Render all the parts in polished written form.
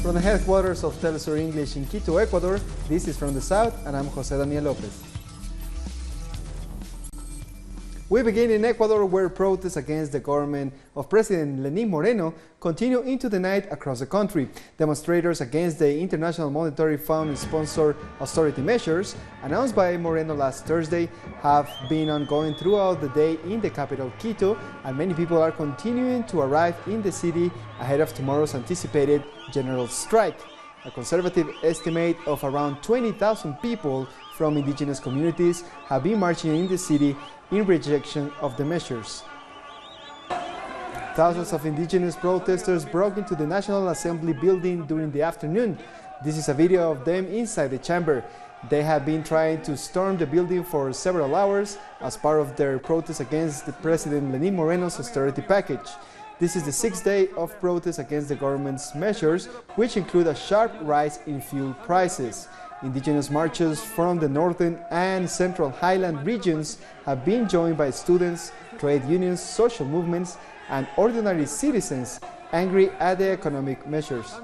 From the headquarters of Telesur English in Quito, Ecuador, this is From the South, and I'm Jose Daniel Lopez. We begin in Ecuador, where protests against the government of President Lenin Moreno continue into the night across the country. Demonstrators against the International Monetary Fund-sponsored austerity measures announced by Moreno last Thursday have been ongoing throughout the day in the capital, Quito, and many people are continuing to arrive in the city ahead of tomorrow's anticipated general strike. A conservative estimate of around 20,000 people from indigenous communities have been marching in the city in rejection of the measures. Thousands of indigenous protesters broke into the National Assembly building during the afternoon. This is a video of them inside the chamber. They have been trying to storm the building for several hours as part of their protest against the President Lenin Moreno's austerity package. This is the sixth day of protest against the government's measures, which include a sharp rise in fuel prices. Indigenous marches from the northern and central highland regions have been joined by students, trade unions, social movements, and ordinary citizens angry at the economic measures.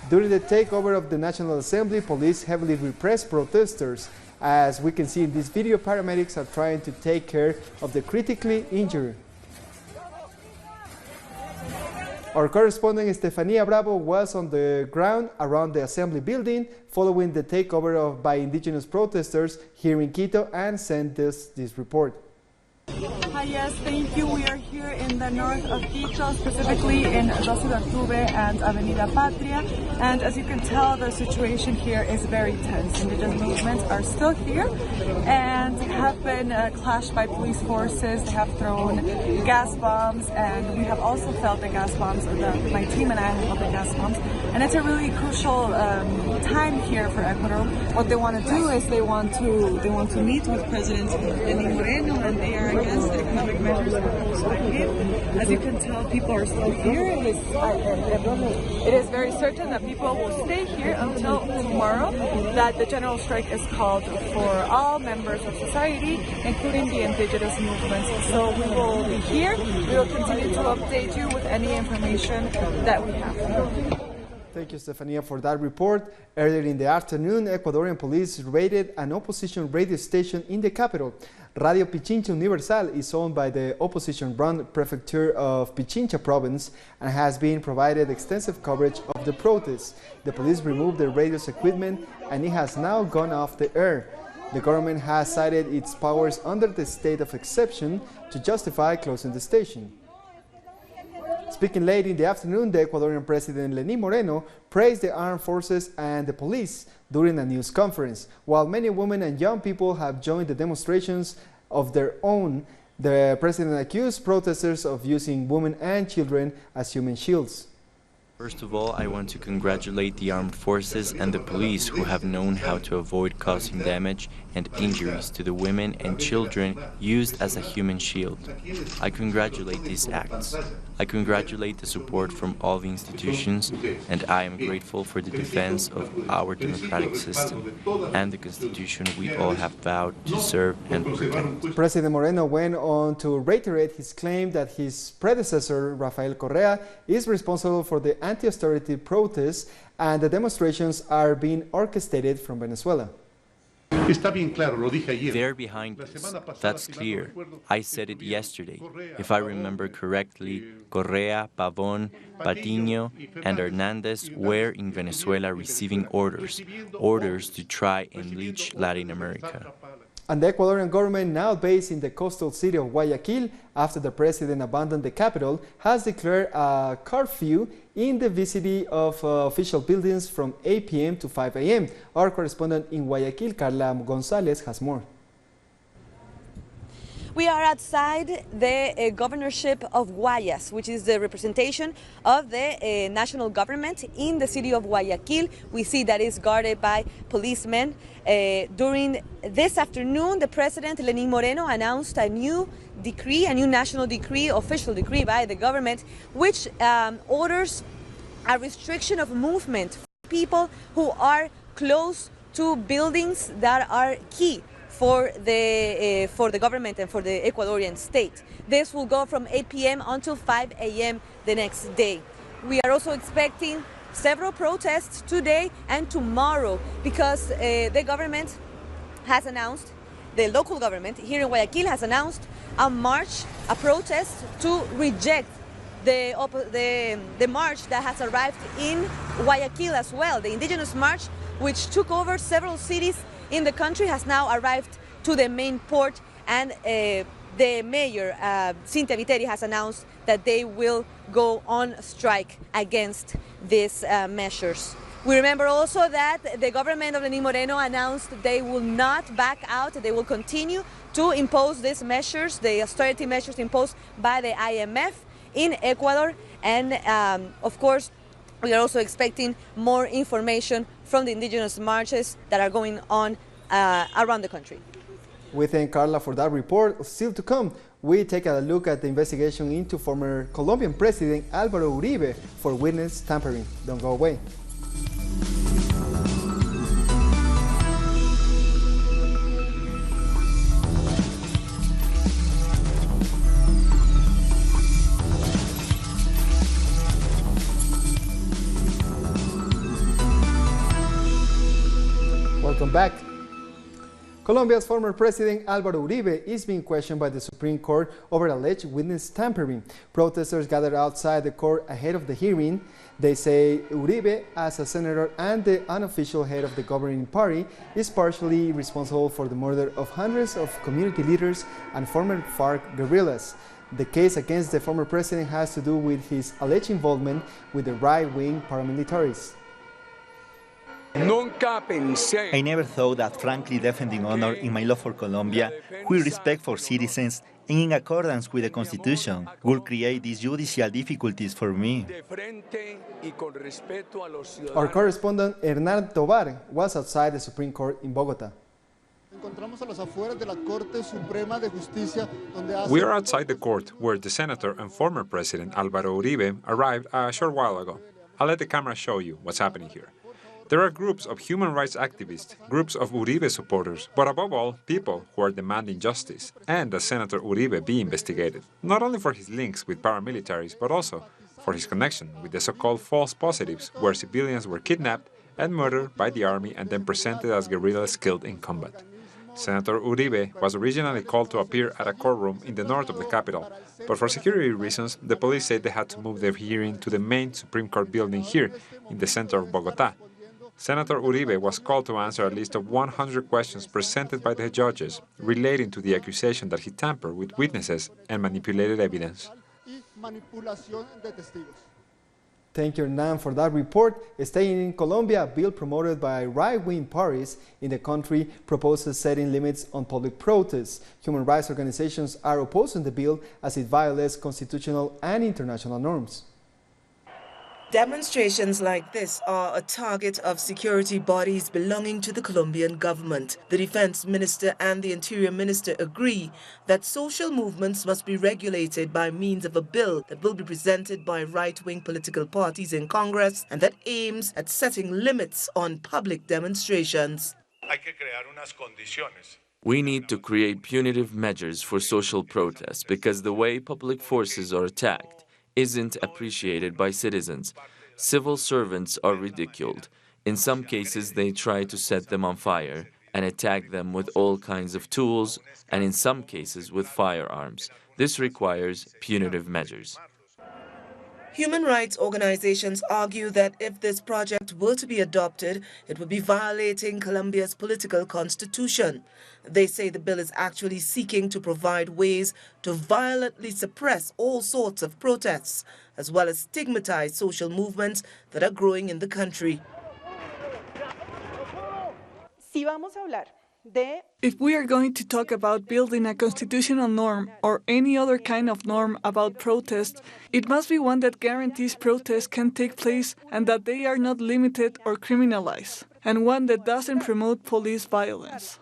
During the takeover of the National Assembly, police heavily repressed protesters. As we can see in this video, paramedics are trying to take care of the critically injured. Our correspondent Estefania Bravo was on the ground around the Assembly building following the takeover by indigenous protesters here in Quito and sent us this report. Hi, yes, thank you. We are here in the north of Quito, specifically in 12 de Octubre and Avenida Patria. And as you can tell, the situation here is very tense. Indigenous movements are still here and have been clashed by police forces. They have thrown gas bombs, and we have also felt the gas bombs, or my team and I have felt the gas bombs. And it's a really crucial time here for Ecuador. What they want to do is they want to meet with President Lenin Moreno, and they are against the economic measures proposed by him. As you can tell, people are still here. It is very certain that people will stay here until tomorrow, that the general strike is called for all members of society, including the indigenous movements. So we will be here. We will continue to update you with any information that we have. Thank you, Stefania, for that report. Earlier in the afternoon, Ecuadorian police raided an opposition radio station in the capital. Radio Pichincha Universal is owned by the opposition-run prefecture of Pichincha province and has been provided extensive coverage of the protests. The police removed the radio's equipment and it has now gone off the air. The government has cited its powers under the state of exception to justify closing the station. Speaking late in the afternoon, the Ecuadorian President Lenin Moreno praised the armed forces and the police during a news conference. While many women and young people have joined the demonstrations of their own, the president accused protesters of using women and children as human shields. First of all, I want to congratulate the armed forces and the police who have known how to avoid causing damage and injuries to the women and children used as a human shield. I congratulate these acts. I congratulate the support from all the institutions, and I am grateful for the defense of our democratic system and the constitution we all have vowed to serve and protect. President Moreno went on to reiterate his claim that his predecessor, Rafael Correa, is responsible for the anti-austerity protests and the demonstrations are being orchestrated from Venezuela. They're behind us. That's clear. I said it yesterday. If I remember correctly, Correa, Pavón, Patiño, and Hernández were in Venezuela receiving orders to try and reach Latin America. And the Ecuadorian government, now based in the coastal city of Guayaquil, after the president abandoned the capital, has declared a curfew in the vicinity of official buildings from 8 p.m. to 5 a.m. Our correspondent in Guayaquil, Carla González, has more. We are outside the governorship of Guayas, which is the representation of the national government in the city of Guayaquil. We see that is guarded by policemen. During this afternoon, the President Lenin Moreno announced a new decree, a new national decree, official decree by the government, which orders a restriction of movement for people who are close to buildings that are key for the government and for the Ecuadorian state. This will go from 8 p.m. until 5 a.m. the next day. We are also expecting several protests today and tomorrow because the government has announced, the local government here in Guayaquil has announced a march, a protest to reject the march that has arrived in Guayaquil as well. The indigenous march, which took over several cities in the country, has now arrived to the main port, and the mayor, Cynthia Viteri, has announced that they will go on strike against these measures. We remember also that the government of Lenin Moreno announced they will not back out, they will continue to impose these measures, the austerity measures imposed by the IMF in Ecuador, and of course we are also expecting more information from the indigenous marches that are going on around the country. We thank Carla for that report. Still to come, we take a look at the investigation into former Colombian President Álvaro Uribe for witness tampering. Don't go away. Welcome back. Colombia's former president Álvaro Uribe is being questioned by the Supreme Court over alleged witness tampering. Protesters gathered outside the court ahead of the hearing. They say Uribe, as a senator and the unofficial head of the governing party, is partially responsible for the murder of hundreds of community leaders and former FARC guerrillas. The case against the former president has to do with his alleged involvement with the right-wing paramilitaries. I never thought that frankly defending honor in my love for Colombia, with respect for citizens, and in accordance with the Constitution, would create these judicial difficulties for me. Our correspondent Hernán Tobar was outside the Supreme Court in Bogota. We are outside the court where the senator and former president Álvaro Uribe arrived a short while ago. I'll let the camera show you what's happening here. There are groups of human rights activists, groups of Uribe supporters, but above all, people who are demanding justice and that Senator Uribe be investigated, not only for his links with paramilitaries, but also for his connection with the so-called false positives, where civilians were kidnapped and murdered by the army and then presented as guerrillas killed in combat. Senator Uribe was originally called to appear at a courtroom in the north of the capital, but for security reasons, the police said they had to move their hearing to the main Supreme Court building here in the center of Bogota. Senator Uribe was called to answer a list of 100 questions presented by the judges relating to the accusation that he tampered with witnesses and manipulated evidence. Thank you, Hernán, for that report. Staying in Colombia, a bill promoted by right-wing parties in the country proposes setting limits on public protests. Human rights organizations are opposing the bill as it violates constitutional and international norms. Demonstrations like this are a target of security bodies belonging to the Colombian government. The defense minister and the interior minister agree that social movements must be regulated by means of a bill that will be presented by right-wing political parties in Congress and that aims at setting limits on public demonstrations. We need to create punitive measures for social protests because the way public forces are attacked isn't appreciated by citizens. Civil servants are ridiculed. In some cases, they try to set them on fire and attack them with all kinds of tools, and in some cases with firearms. This requires punitive measures. Human rights organizations argue that if this project were to be adopted, it would be violating Colombia's political constitution. They say the bill is actually seeking to provide ways to violently suppress all sorts of protests, as well as stigmatize social movements that are growing in the country. If we are going to talk about building a constitutional norm or any other kind of norm about protest, it must be one that guarantees protests can take place and that they are not limited or criminalized, and one that doesn't promote police violence.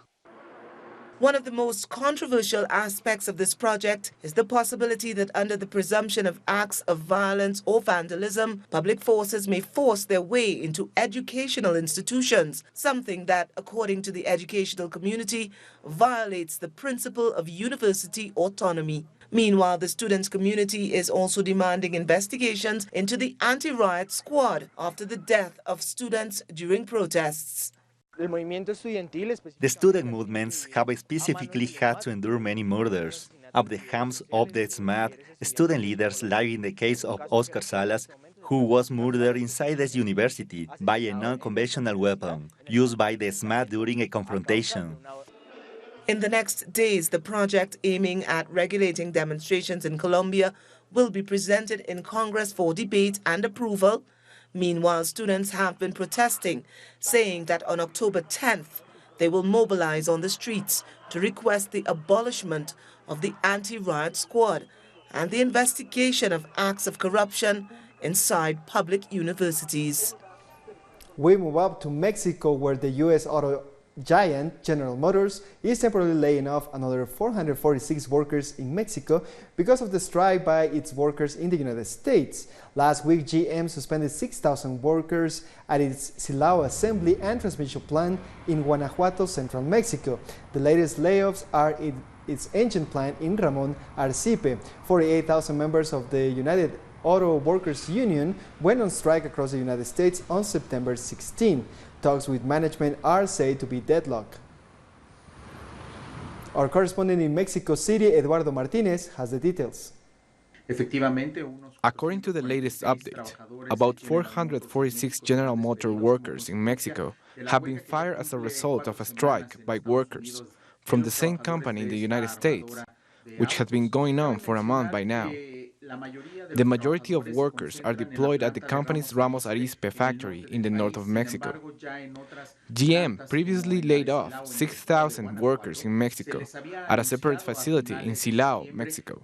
One of the most controversial aspects of this project is the possibility that under the presumption of acts of violence or vandalism, public forces may force their way into educational institutions, something that, according to the educational community, violates the principle of university autonomy. Meanwhile, the students' community is also demanding investigations into the anti-riot squad after the death of students during protests. The student movements have specifically had to endure many murders. At the hands of the SMAT, student leaders like in the case of Oscar Salas, who was murdered inside this university by a non-conventional weapon used by the SMAT during a confrontation. In the next days, the project aiming at regulating demonstrations in Colombia will be presented in Congress for debate and approval. Meanwhile, students have been protesting, saying that on October 10th, they will mobilize on the streets to request the abolishment of the anti-riot squad and the investigation of acts of corruption inside public universities. We move up to Mexico, where the U.S. auto giant General Motors is temporarily laying off another 446 workers in Mexico because of the strike by its workers in the United States. Last week, GM suspended 6,000 workers at its Silao assembly and transmission plant in Guanajuato, central Mexico. The latest layoffs are in its engine plant in Ramon Arcipe. 48,000 members of the United Auto Workers Union went on strike across the United States on September 16. Talks with management are said to be deadlocked. Our correspondent in Mexico City, Eduardo Martinez, has the details. According to the latest update, about 446 General Motors workers in Mexico have been fired as a result of a strike by workers from the same company in the United States, which has been going on for a month by now. The majority of workers are deployed at the company's Ramos Arizpe factory in the north of Mexico. GM previously laid off 6,000 workers in Mexico at a separate facility in Silao, Mexico.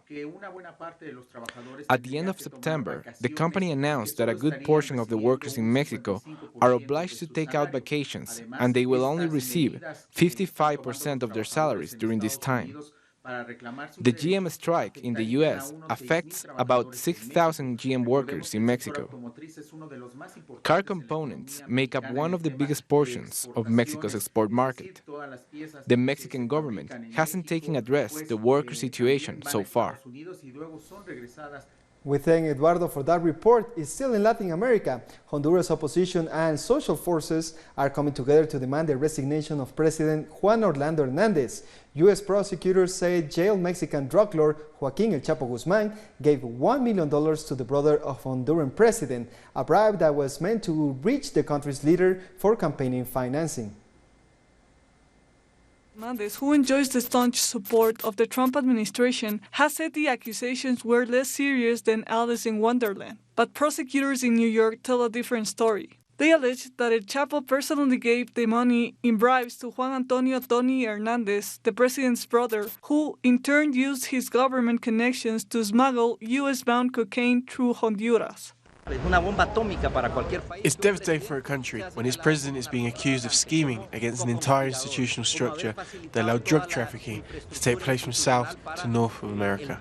At the end of September, the company announced that a good portion of the workers in Mexico are obliged to take out vacations, and they will only receive 55% of their salaries during this time. The GM strike in the U.S. affects about 6,000 GM workers in Mexico. Car components make up one of the biggest portions of Mexico's export market. The Mexican government hasn't taken address the worker situation so far. We thank Eduardo for that report. It's still in Latin America. Honduras opposition and social forces are coming together to demand the resignation of President Juan Orlando Hernandez. U.S. prosecutors say jailed Mexican drug lord Joaquín El Chapo Guzmán gave $1 million to the brother of Honduran president, a bribe that was meant to reach the country's leader for campaigning financing. Hernandez, who enjoys the staunch support of the Trump administration, has said the accusations were less serious than Alice in Wonderland. But prosecutors in New York tell a different story. They allege that El Chapo personally gave the money in bribes to Juan Antonio Tony Hernandez, the president's brother, who in turn used his government connections to smuggle U.S.-bound cocaine through Honduras. It's devastating for a country when its president is being accused of scheming against an entire institutional structure that allowed drug trafficking to take place from South to North of America.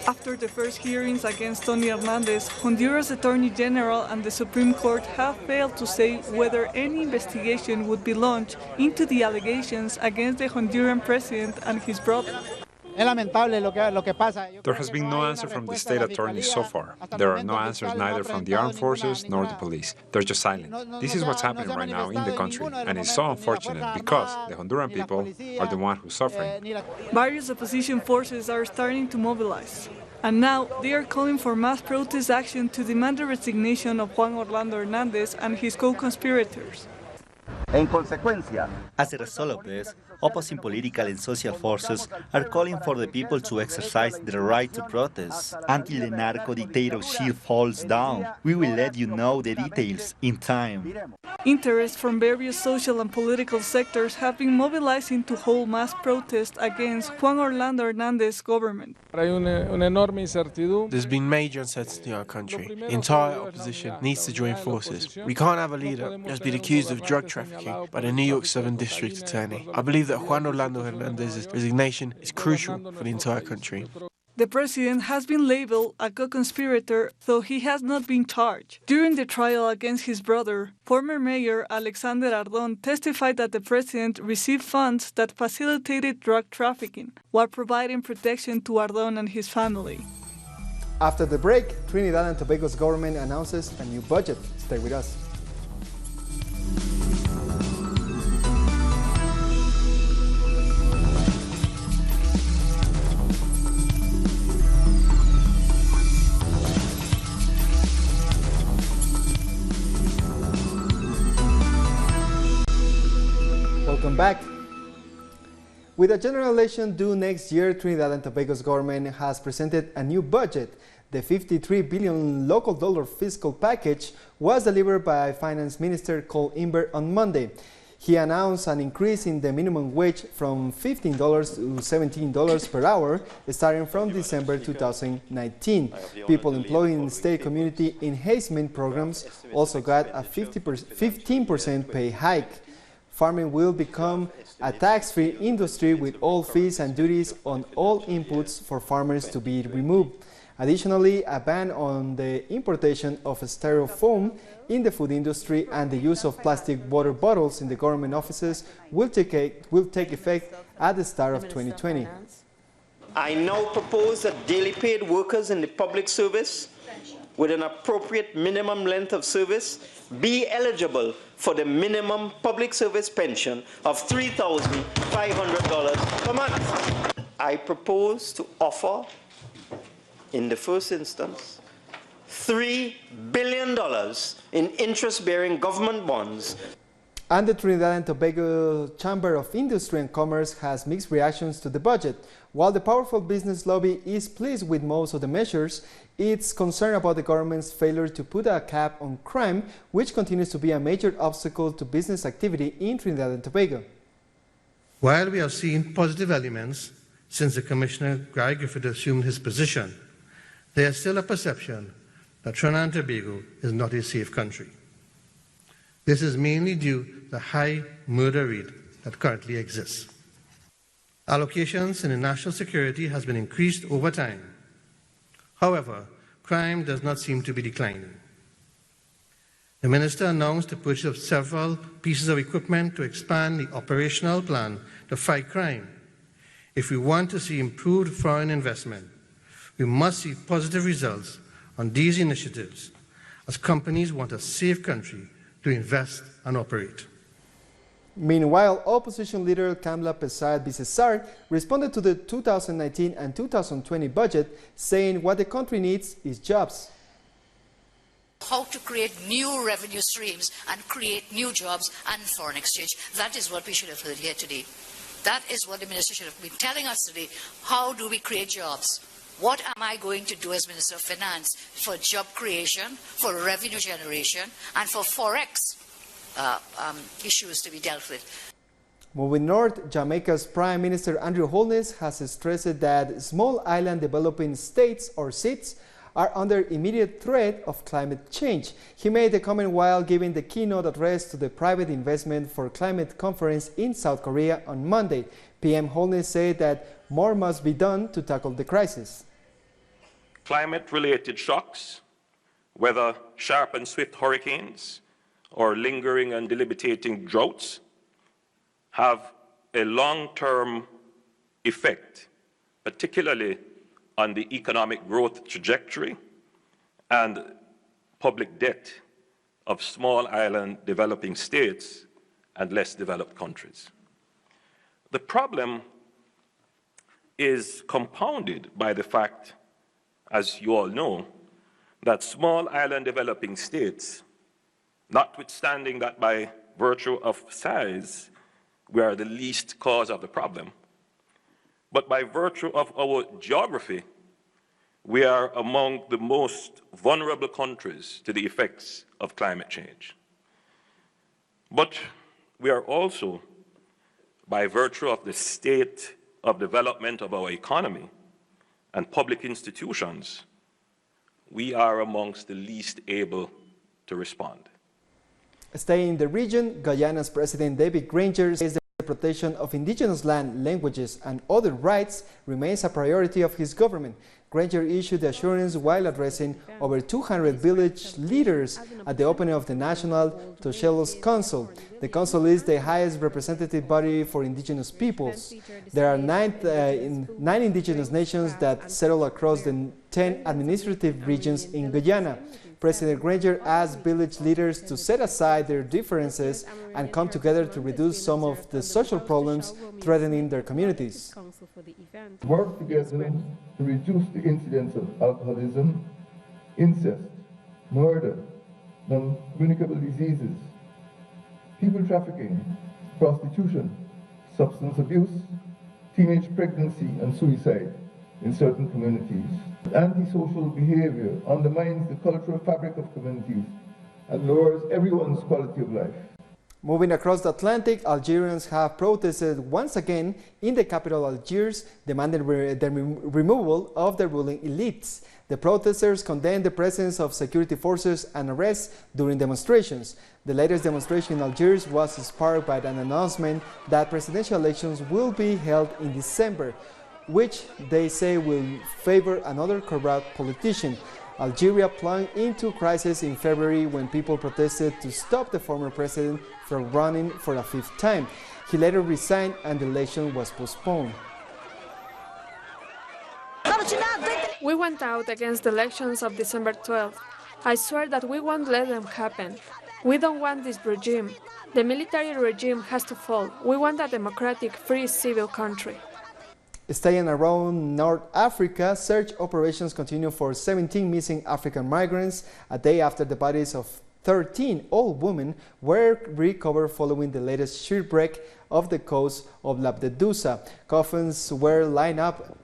After the first hearings against Tony Hernandez, Honduras Attorney General and the Supreme Court have failed to say whether any investigation would be launched into the allegations against the Honduran president and his brother. There has been no answer from the state attorneys so far. There are no answers neither from the armed forces nor the police. They're just silent. This is what's happening right now in the country, and it's so unfortunate because the Honduran people are the ones who are suffering. Various opposition forces are starting to mobilize. And now they are calling for mass protest action to demand the resignation of Juan Orlando Hernandez and his co-conspirators. As a result of this, opposing political and social forces are calling for the people to exercise their right to protest. Until the narco dictatorship falls down, we will let you know the details in time. Interest from various social and political sectors have been mobilizing to hold mass protests against Juan Orlando Hernandez's government. There's been major uncertainty in our country. The entire opposition needs to join forces. We can't have a leader who has been accused of drug trafficking by the New York 7th District Attorney. I believe that Juan Orlando Hernandez's resignation is crucial for the entire country. The president has been labeled a co-conspirator, though he has not been charged. During the trial against his brother, former mayor Alexander Ardon testified that the president received funds that facilitated drug trafficking, while providing protection to Ardon and his family. After the break, Trinidad and Tobago's government announces a new budget. Stay with us. Welcome back. With a general election due next year, Trinidad and Tobago's government has presented a new budget. The 53 billion local dollar fiscal package was delivered by Finance Minister Cole Imber on Monday. He announced an increase in the minimum wage from $15 to $17 per hour, starting from December 2019. People employed in state community enhancement programs also got a 15% pay hike. Farming will become a tax-free industry with all fees and duties on all inputs for farmers to be removed. Additionally, a ban on the importation of styrofoam in the food industry and the use of plastic water bottles in the government offices will take effect at the start of 2020. I now propose that daily paid workers in the public service with an appropriate minimum length of service be eligible for the minimum public service pension of $3,500 per month. I propose to offer, in the first instance, $3 billion in interest-bearing government bonds. And the Trinidad and Tobago Chamber of Industry and Commerce has mixed reactions to the budget. While the powerful business lobby is pleased with most of the measures, it's concerned about the government's failure to put a cap on crime, which continues to be a major obstacle to business activity in Trinidad and Tobago. While we have seen positive elements since the Commissioner Guy Griffith assumed his position, there is still a perception that Trinidad and Tobago is not a safe country. This is mainly due to the high murder rate that currently exists. Allocations in the national security has been increased over time. However, crime does not seem to be declining. The Minister announced the purchase of several pieces of equipment to expand the operational plan to fight crime. If we want to see improved foreign investment, we must see positive results on these initiatives, as companies want a safe country to invest and operate. Meanwhile, opposition leader Kamla Pesar responded to the 2019 and 2020 budget, saying what the country needs is jobs. How to create new revenue streams and create new jobs and foreign exchange. That is what we should have heard here today. That is what the minister should have been telling us today. How do we create jobs? What am I going to do as Minister of Finance for job creation, for revenue generation, and for forex issues to be dealt with? Moving north, Jamaica's Prime Minister Andrew Holness has stressed that small island developing states or SIDS are under immediate threat of climate change. He made the comment while giving the keynote address to the Private Investment for Climate Conference in South Korea on Monday. PM Holness said that more must be done to tackle the crisis. Climate-related shocks, whether sharp and swift hurricanes or lingering and debilitating droughts, have a long-term effect, particularly on the economic growth trajectory and public debt of small island developing states and less developed countries. The problem is compounded by the fact, as you all know, that small island developing states, notwithstanding that by virtue of size, we are the least cause of the problem, but by virtue of our geography, we are among the most vulnerable countries to the effects of climate change. But we are also, by virtue of the state of development of our economy and public institutions, we are amongst the least able to respond. Staying in the region, Guyana's President David Granger says the protection of indigenous land, languages, and other rights remains a priority of his government. Granger issued the assurance while addressing over 200 village leaders at the opening of the National Toshelos Council. The council is the highest representative body for indigenous peoples. There are nine indigenous nations that settle across the 10 administrative regions in Guyana. President Granger asked village leaders to set aside their differences and come together to reduce some of the social problems threatening their communities. Work together to reduce the incidence of alcoholism, incest, murder, non-communicable diseases, people trafficking, prostitution, substance abuse, teenage pregnancy and suicide in certain communities. Antisocial behavior undermines the cultural fabric of communities and lowers everyone's quality of life. Moving across the Atlantic, Algerians have protested once again in the capital Algiers, demanding the removal of the ruling elites. The protesters condemned the presence of security forces and arrests during demonstrations. The latest demonstration in Algiers was sparked by an announcement that presidential elections will be held in December, which they say will favor another corrupt politician. Algeria plunged into crisis in February when people protested to stop the former president from running for a fifth time. He later resigned and the election was postponed. We went out against the elections of December 12th. I swear that we won't let them happen. We don't want this regime. The military regime has to fall. We want a democratic, free, civil country. Staying around North Africa, search operations continue for 17 missing African migrants a day after the bodies of 13 old women were recovered following the latest shipwreck off the coast of Lampedusa. Coffins were lined up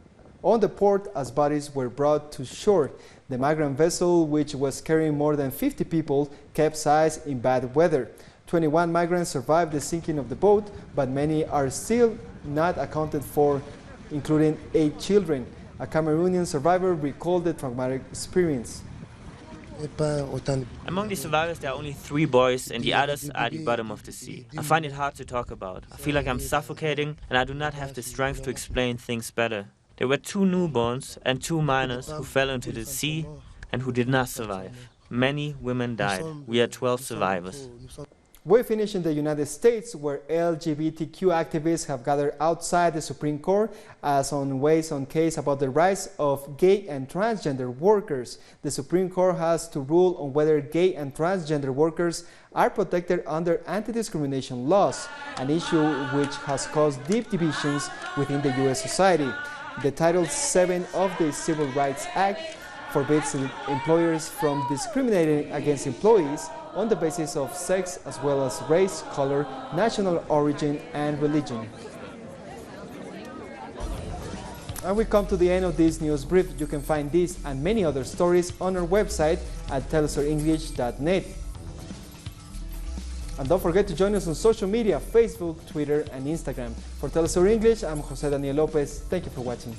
on the port as bodies were brought to shore. The migrant vessel, which was carrying more than 50 people, capsized in bad weather. 21 migrants survived the sinking of the boat, but many are still not accounted for, including 8 children. A Cameroonian survivor recalled the traumatic experience. Among the survivors, there are only 3 boys and the others are at the bottom of the sea. I find it hard to talk about. I feel like I'm suffocating and I do not have the strength to explain things better. There were 2 newborns and 2 minors who fell into the sea and who did not survive. Many women died. We are 12 survivors. We finish in the United States, where LGBTQ activists have gathered outside the Supreme Court as on weighs on case about the rights of gay and transgender workers. The Supreme Court has to rule on whether gay and transgender workers are protected under anti-discrimination laws, an issue which has caused deep divisions within the U.S. society. The Title VII of the Civil Rights Act forbids employers from discriminating against employees on the basis of sex as well as race, color, national origin, and religion. And we come to the end of this news brief. You can find these and many other stories on our website at telesurenglish.net. And don't forget to join us on social media, Facebook, Twitter, and Instagram. For Telesur English, I'm Jose Daniel Lopez. Thank you for watching.